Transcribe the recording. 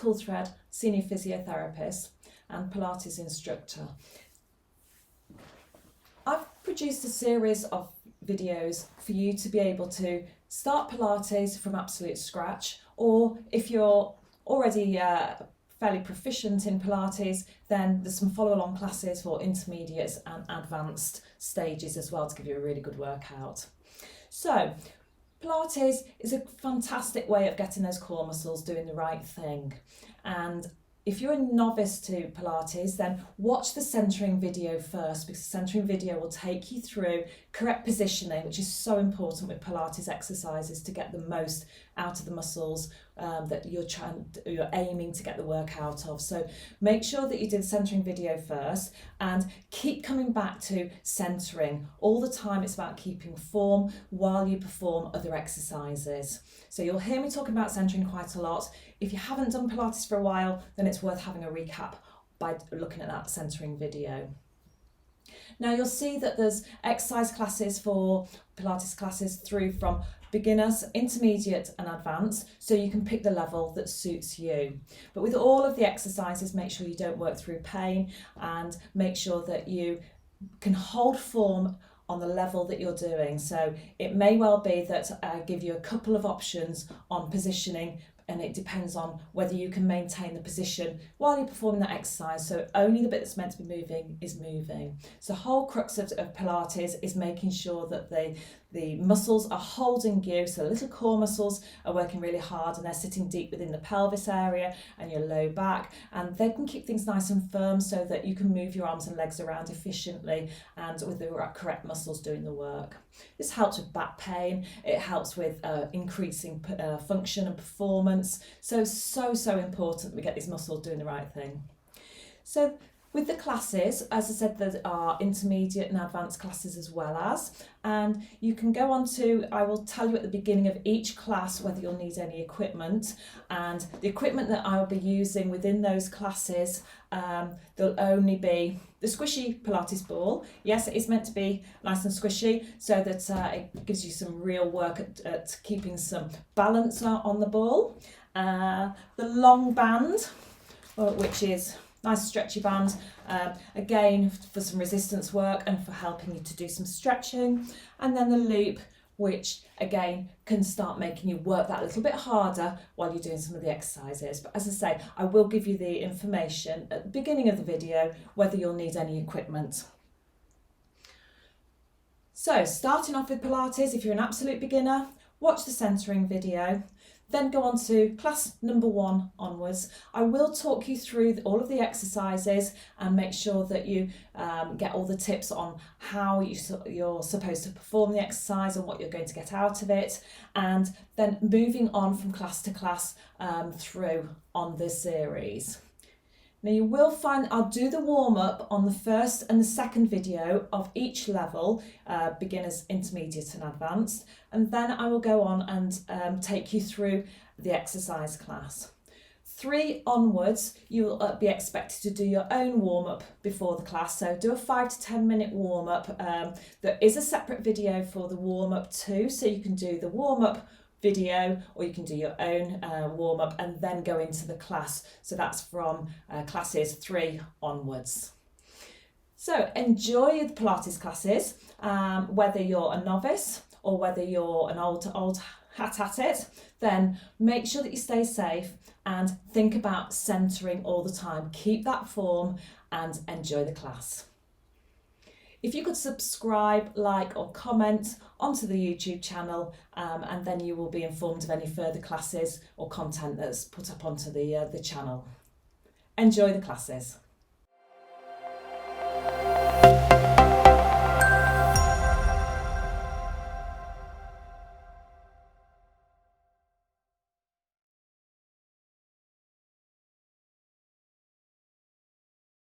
Cool Thread, senior physiotherapist and Pilates instructor. I've produced a series of videos for you to be able to start Pilates from absolute scratch, or if you're already fairly proficient in Pilates, then there's some follow-along classes for intermediates and advanced stages as well to give you a really good workout. So Pilates is a fantastic way of getting those core muscles doing the right thing. And if you're a novice to Pilates, then watch the centering video first, because the centering video will take you through correct positioning, which is so important with Pilates exercises to get the most out of the muscles that you're aiming to get the work out of. So make sure that you do the centering video first and keep coming back to centering all the time. It's about keeping form while you perform other exercises. So you'll hear me talking about centering quite a lot. If you haven't done Pilates for a while, then it's worth having a recap by looking at that centering video. Now you'll see that there's exercise classes for Pilates classes through from beginners, intermediate and advanced, so you can pick the level that suits you. But with all of the exercises, make sure you don't work through pain and make sure that you can hold form on the level that you're doing. So it may well be that I give you a couple of options on positioning, and it depends on whether you can maintain the position while you're performing that exercise. So only the bit that's meant to be moving is moving. So the whole crux of Pilates is making sure that the muscles are holding you. So the little core muscles are working really hard and they're sitting deep within the pelvis area and your low back, and they can keep things nice and firm so that you can move your arms and legs around efficiently and with the correct muscles doing the work. This helps with back pain. It helps with increasing function and performance. So important that we get these muscles doing the right thing. So with the classes, as I said, there are intermediate and advanced classes as well as, and you can go on to, I will tell you at the beginning of each class whether you'll need any equipment, and the equipment that I'll be using within those classes, there'll only be the squishy Pilates ball. Yes, it is meant to be nice and squishy so that it gives you some real work at keeping some balance on the ball. The long band, which is nice stretchy band, again for some resistance work and for helping you to do some stretching. And then the loop, which again can start making you work that little bit harder while you're doing some of the exercises. But as I say, I will give you the information at the beginning of the video whether you'll need any equipment. So starting off with Pilates, if you're an absolute beginner, watch the centering video. Then go on to class number 1 onwards. I will talk you through all of the exercises and make sure that you get all the tips on how you're supposed to perform the exercise and what you're going to get out of it. And then moving on from class to class through on this series. Now you will find I'll do the warm-up on the first and the second video of each level, beginners, intermediate and advanced, and then I will go on and take you through the exercise class. 3 onwards, you will be expected to do your own warm-up before the class, so do a 5 to 10 minute warm-up. There is a separate video for the warm-up too, so you can do the warm-up video or you can do your own warm-up and then go into the class. So that's from classes 3 onwards. So enjoy the Pilates classes, whether you're a novice or whether you're an old hat at it, then make sure that you stay safe and think about centering all the time. Keep that form and enjoy the class. If you could subscribe, like or comment onto the YouTube channel, and then you will be informed of any further classes or content that's put up onto the channel. Enjoy the classes.